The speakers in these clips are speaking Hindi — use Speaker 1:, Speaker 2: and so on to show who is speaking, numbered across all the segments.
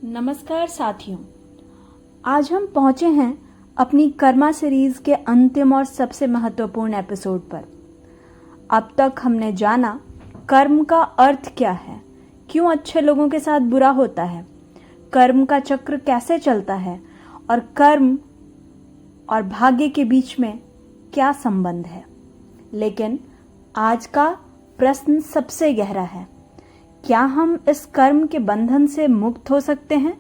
Speaker 1: नमस्कार साथियों, आज हम पहुंचे हैं अपनी कर्मा सीरीज के अंतिम और सबसे महत्वपूर्ण एपिसोड पर। अब तक हमने जाना कर्म का अर्थ क्या है, क्यों अच्छे लोगों के साथ बुरा होता है, कर्म का चक्र कैसे चलता है और कर्म और भाग्य के बीच में क्या संबंध है। लेकिन आज का प्रश्न सबसे गहरा है, क्या हम इस कर्म के बंधन से मुक्त हो सकते हैं?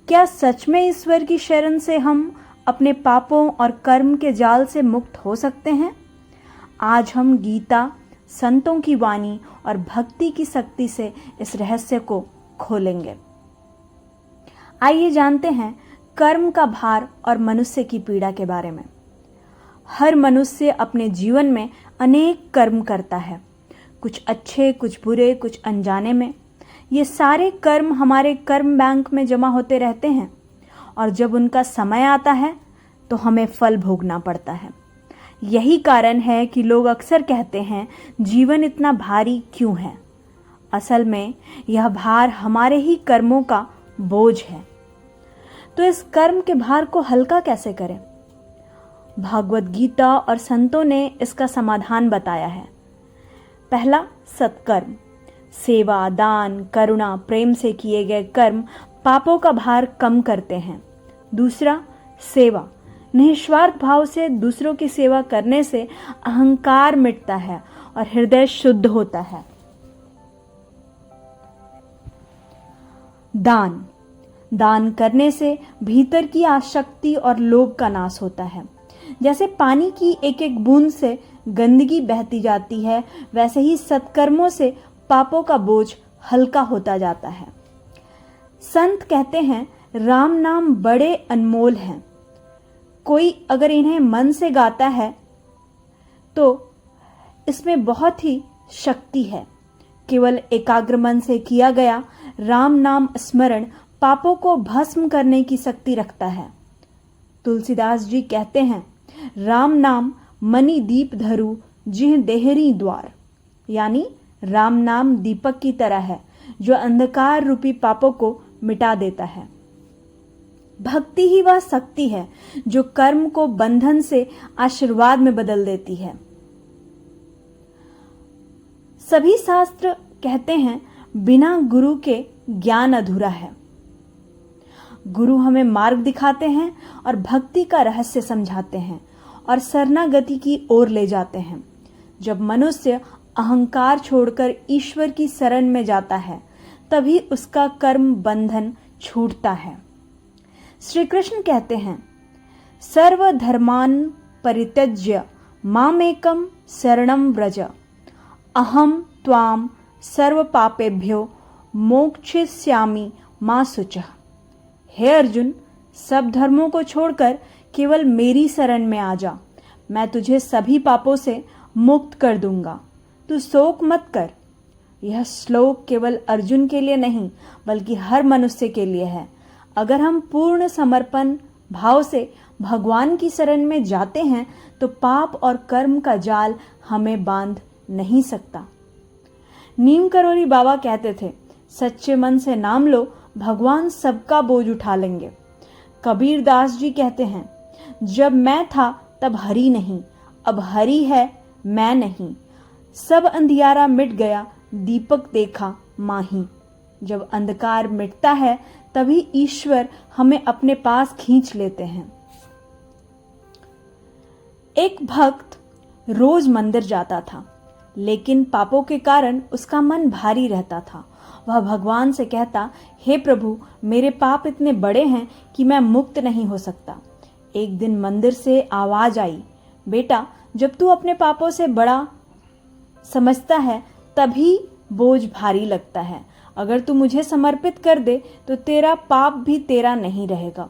Speaker 1: क्या सच में ईश्वर की शरण से हम अपने पापों और कर्म के जाल से मुक्त हो सकते हैं? आज हम गीता, संतों की वाणी और भक्ति की शक्ति से इस रहस्य को खोलेंगे। आइए जानते हैं कर्म का भार और मनुष्य की पीड़ा के बारे में। हर मनुष्य अपने जीवन में अनेक कर्म करता है, कुछ अच्छे, कुछ बुरे, कुछ अनजाने में। ये सारे कर्म हमारे कर्म बैंक में जमा होते रहते हैं और जब उनका समय आता है तो हमें फल भोगना पड़ता है। यही कारण है कि लोग अक्सर कहते हैं, जीवन इतना भारी क्यों है? असल में यह भार हमारे ही कर्मों का बोझ है। तो इस कर्म के भार को हल्का कैसे करें? भागवत गीता और संतों ने इसका समाधान बताया है। पहला, सत्कर्म। सेवा, दान, करुणा, प्रेम से किए गए कर्म पापों का भार कम करते हैं। दूसरा, सेवा। निस्वार्थ भाव से दूसरों की सेवा करने से अहंकार मिटता है और हृदय शुद्ध होता है। दान। दान करने से भीतर की आसक्ति और लोभ का नाश होता है। जैसे पानी की एक एक बूंद से गंदगी बहती जाती है, वैसे ही सत्कर्मों से पापों का बोझ हल्का होता जाता है। संत कहते हैं, राम नाम बड़े अनमोल हैं। कोई अगर इन्हें मन से गाता है तो इसमें बहुत ही शक्ति है। केवल एकाग्र मन से किया गया राम नाम स्मरण पापों को भस्म करने की शक्ति रखता है। तुलसीदास जी कहते हैं, राम नाम मणि दीप धरु जिह देहरी द्वार। यानी राम नाम दीपक की तरह है जो अंधकार रूपी पापों को मिटा देता है। भक्ति ही वह शक्ति है जो कर्म को बंधन से आशीर्वाद में बदल देती है। सभी शास्त्र कहते हैं, बिना गुरु के ज्ञान अधूरा है। गुरु हमें मार्ग दिखाते हैं और भक्ति का रहस्य समझाते हैं और शरणागति की ओर ले जाते हैं। जब मनुष्य अहंकार छोड़कर ईश्वर की शरण में जाता है तभी उसका कर्म बंधन छूटता है। श्री कृष्ण कहते हैं, सर्वधर्मान परित्यज्य मामेकम शरणं व्रज अहम त्वाम सर्व पापेभ्यो मोक्षयिष्यामि मा शुचः। हे अर्जुन, सब धर्मों को छोड़कर केवल मेरी शरण में आ जा, मैं तुझे सभी पापों से मुक्त कर दूंगा। तू शोक मत कर। यह श्लोक केवल अर्जुन के लिए नहीं बल्कि हर मनुष्य के लिए है। अगर हम पूर्ण समर्पण भाव से भगवान की शरण में जाते हैं तो पाप और कर्म का जाल हमें बांध नहीं सकता। नीम करोली बाबा कहते थे, सच्चे मन से नाम लो, भगवान सबका बोझ उठा लेंगे। कबीर दास जी कहते हैं, जब मैं था तब हरि नहीं, अब हरि है मैं नहीं। सब अंधियारा मिट गया, दीपक देखा माही। जब अंधकार मिटता है तभी ईश्वर हमें अपने पास खींच लेते हैं। एक भक्त रोज मंदिर जाता था, लेकिन पापों के कारण उसका मन भारी रहता था। वह भगवान से कहता, हे प्रभु, मेरे पाप इतने बड़े हैं कि मैं मुक्त नहीं हो सकता। एक दिन मंदिर से आवाज आई, बेटा, जब तू अपने पापों से बड़ा समझता है तभी बोझ भारी लगता है। अगर तू मुझे समर्पित कर दे तो तेरा पाप भी तेरा नहीं रहेगा।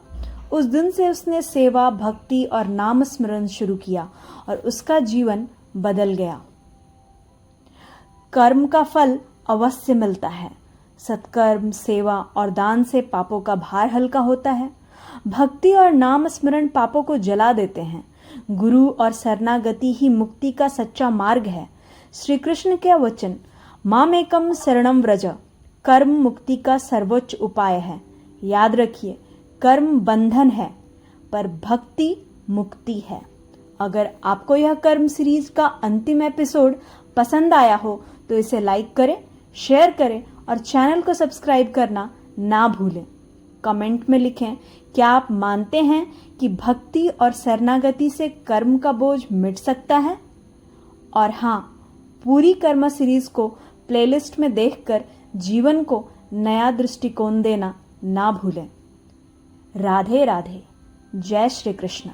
Speaker 1: उस दिन से उसने सेवा, भक्ति और नाम स्मरण शुरू किया और उसका जीवन बदल गया। कर्म का फल अवश्य मिलता है। सत्कर्म, सेवा और दान से पापों का भार हल्का होता है। भक्ति और नाम स्मरण पापों को जला देते हैं। गुरु और शरणागति ही मुक्ति का सच्चा मार्ग है। श्री कृष्ण के वचन, मामेकम शरणं व्रज, कर्म मुक्ति का सर्वोच्च उपाय है। याद रखिए, कर्म बंधन है पर भक्ति मुक्ति है। अगर आपको यह कर्म सीरीज का अंतिम एपिसोड पसंद आया हो तो इसे लाइक करें, शेयर करें और चैनल को सब्सक्राइब करना ना भूलें। कमेंट में लिखें, क्या आप मानते हैं कि भक्ति और शरणागति से कर्म का बोझ मिट सकता है? और हाँ, पूरी कर्म सीरीज को प्लेलिस्ट में देखकर जीवन को नया दृष्टिकोण देना ना भूलें। राधे राधे। जय श्री कृष्ण।